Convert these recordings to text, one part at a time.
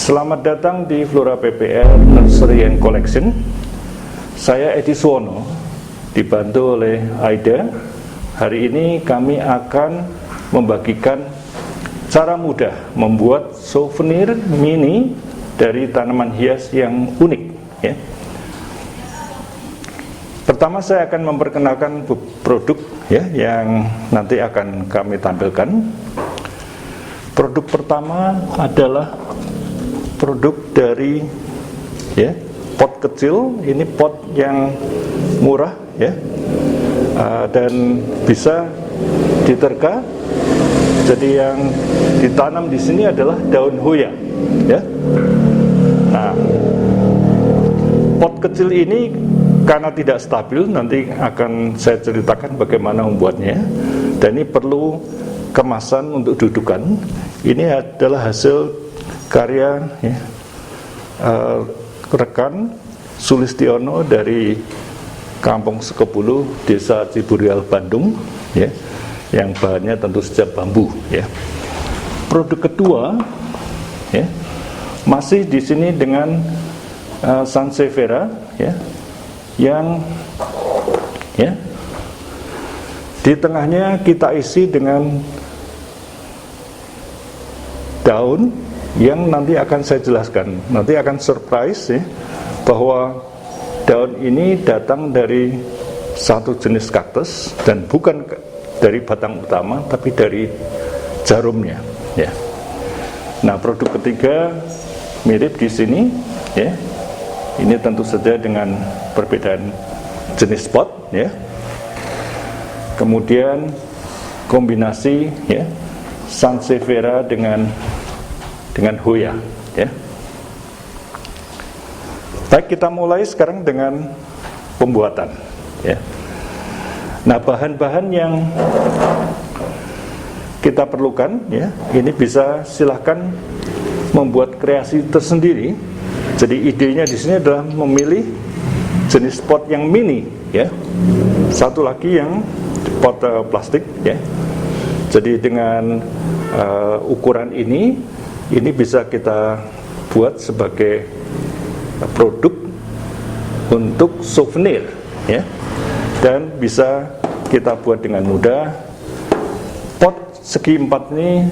Selamat datang di Flora PPL Nursery and Collection. Saya Edi Suwono, dibantu oleh Aida. Hari ini kami akan membagikan cara mudah membuat souvenir mini dari tanaman hias yang unik, ya. Pertama saya akan memperkenalkan produk, ya, yang nanti akan kami tampilkan. Produk pertama adalah produk dari, ya, pot kecil. Ini pot yang murah, ya, dan bisa diterka. Jadi yang ditanam di sini adalah daun hoya, ya. Nah, pot kecil ini karena tidak stabil, nanti akan saya ceritakan bagaimana membuatnya. Dan ini perlu kemasan untuk dudukan. Ini adalah hasil karya, ya, rekan Sulistiono dari Kampung Sekepulu, Desa Ciburial, Bandung, ya, yang bahannya tentu saja bambu, ya. Produk kedua, ya, masih di sini dengan Sansevieria, ya, yang, ya, di tengahnya kita isi dengan daun yang nanti akan saya jelaskan. Nanti akan surprise, ya, bahwa daun ini datang dari satu jenis kaktus dan bukan dari batang utama, tapi dari jarumnya, ya. Nah, produk ketiga mirip di sini, ya. Ini tentu saja dengan perbedaan jenis pot, ya. Kemudian kombinasi, ya, Sansevieria dengan hoya, ya. Baik, kita mulai sekarang dengan pembuatan, ya. Nah, bahan-bahan yang kita perlukan, ya, ini bisa silahkan membuat kreasi tersendiri. Jadi idenya di sini adalah memilih jenis pot yang mini, ya. Satu lagi yang pot plastik, ya. Jadi dengan ukuran ini bisa kita buat sebagai produk untuk souvenir, ya. Dan bisa kita buat dengan mudah. Pot segi empat ini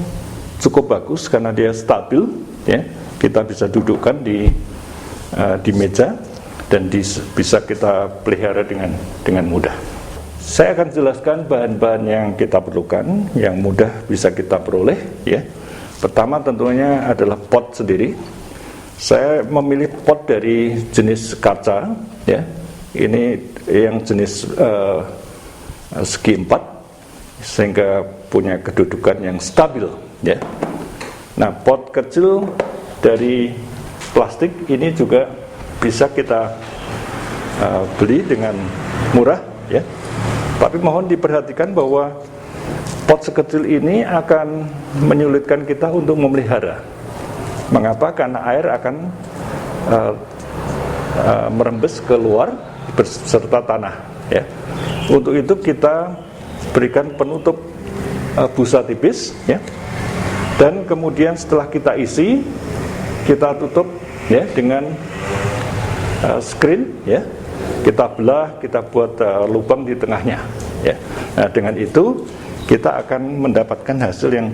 cukup bagus karena dia stabil, ya. Kita bisa dudukkan di meja dan bisa kita pelihara dengan mudah. Saya akan jelaskan bahan-bahan yang kita perlukan, yang mudah bisa kita peroleh, ya. Pertama tentunya adalah pot sendiri. Saya memilih pot dari jenis kaca, ya. Ini yang jenis segi empat, sehingga punya kedudukan yang stabil, ya. Nah, pot kecil dari plastik ini juga bisa kita beli dengan murah, ya. Tapi mohon diperhatikan bahwa pot sekecil ini akan menyulitkan kita untuk memelihara. Mengapa? Karena air akan merembes keluar beserta tanah, ya. Untuk itu kita berikan penutup busa tipis, ya. Dan kemudian setelah kita isi, kita tutup, ya, dengan screen, ya. Kita belah, kita buat lubang di tengahnya, ya. Nah, dengan itu kita akan mendapatkan hasil yang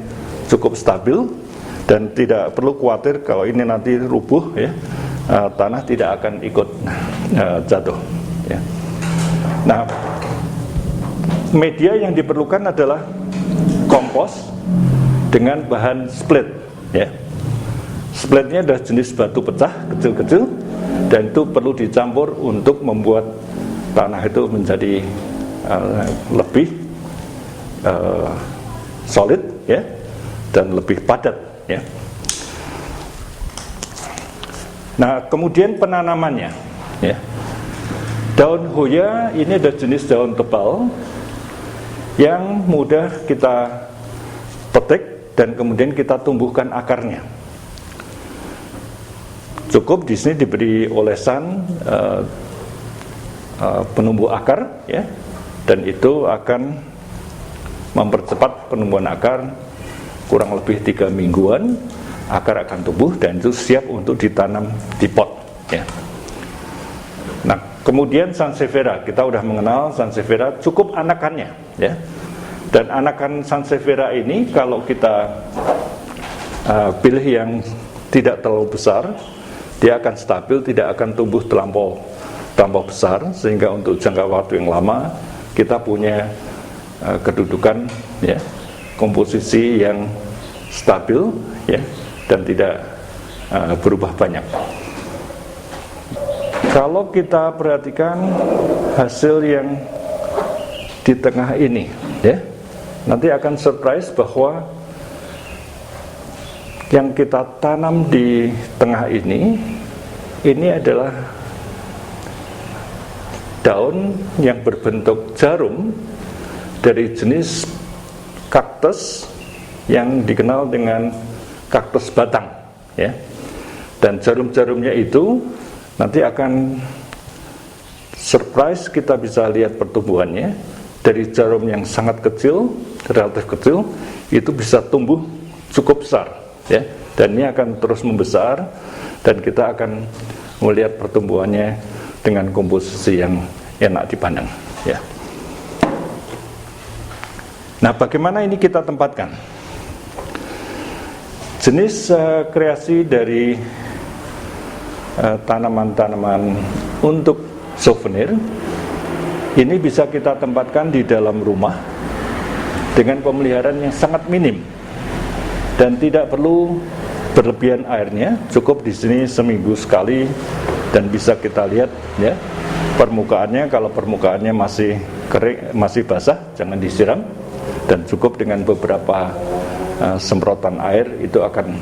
cukup stabil dan tidak perlu khawatir kalau ini nanti rubuh, ya, tanah tidak akan ikut jatuh, ya. Nah, media yang diperlukan adalah kompos dengan bahan split, ya. Splitnya adalah jenis batu pecah kecil-kecil dan itu perlu dicampur untuk membuat tanah itu menjadi lebih solid, ya, dan lebih padat, ya. Nah, kemudian penanamannya, ya. Daun hoya ini adalah jenis daun tebal yang mudah kita petik dan kemudian kita tumbuhkan akarnya. Cukup di sini diberi olesan penumbuh akar, ya, dan itu akan mempercepat penumbuhan akar kurang lebih 3 mingguan akar akan tumbuh dan itu siap untuk ditanam di pot, ya. Nah, kemudian Sansevieria, kita udah mengenal Sansevieria, cukup anakannya, ya. Dan anakan Sansevieria ini kalau kita pilih yang tidak terlalu besar, dia akan stabil, tidak akan tumbuh terlampau besar, sehingga untuk jangka waktu yang lama kita punya kedudukan, ya, komposisi yang stabil, ya, dan tidak berubah banyak. Kalau kita perhatikan hasil yang di tengah ini, ya, nanti akan surprise bahwa yang kita tanam di tengah ini adalah daun yang berbentuk jarum dari jenis kaktus yang dikenal dengan kaktus batang, ya. Dan jarum-jarumnya itu nanti akan surprise, kita bisa lihat pertumbuhannya dari jarum yang sangat kecil, relatif kecil, itu bisa tumbuh cukup besar, ya. Dan ini akan terus membesar dan kita akan melihat pertumbuhannya dengan komposisi yang enak dipandang, ya. Nah, bagaimana ini kita tempatkan? Jenis kreasi dari tanaman-tanaman untuk souvenir ini bisa kita tempatkan di dalam rumah dengan pemeliharaan yang sangat minim dan tidak perlu berlebihan airnya, cukup di sini seminggu sekali dan bisa kita lihat, ya, permukaannya. Kalau permukaannya masih kering, masih basah, jangan disiram, dan cukup dengan beberapa semprotan air itu akan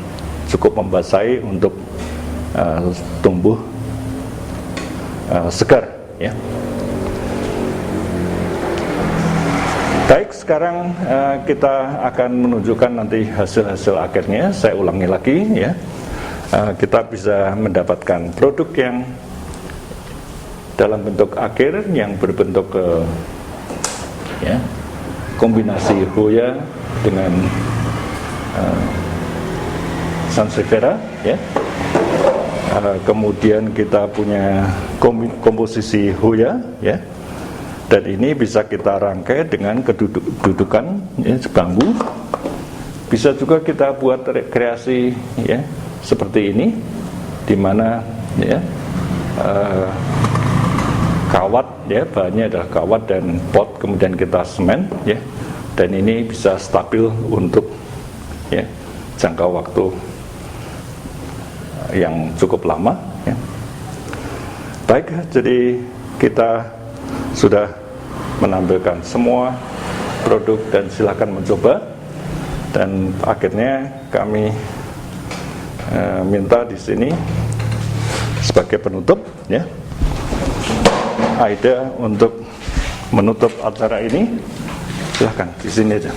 cukup membasahi untuk tumbuh segar, ya. Baik, sekarang kita akan menunjukkan nanti hasil-hasil akhirnya. Saya ulangi lagi, ya. Kita bisa mendapatkan produk yang dalam bentuk akhir yang berbentuk ya, kombinasi Hoya dengan Sansevieria, ya. Kemudian kita punya komposisi Hoya, ya. Dan ini bisa kita rangkai dengan kedudukan, ya, bambu. Bisa juga kita buat kreasi, ya, seperti ini, di mana, ya, kawat, ya, bahannya adalah kawat dan pot, kemudian kita semen, ya, dan ini bisa stabil untuk, ya, jangka waktu yang cukup lama, ya. Baik, jadi kita sudah menampilkan semua produk dan silakan mencoba. Dan akhirnya kami minta di sini sebagai penutup, ya, Aida untuk menutup acara ini. Silahkan di sini aja.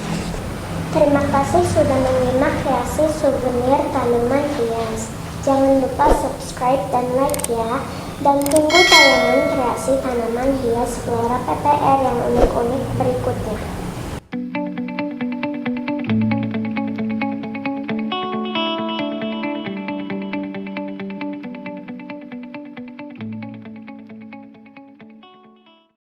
Terima kasih sudah menyimak kreasi souvenir tanaman hias. Jangan lupa subscribe dan like ya. Dan tunggu tayangan kreasi tanaman hias Flora PPR yang unik-unik berikutnya.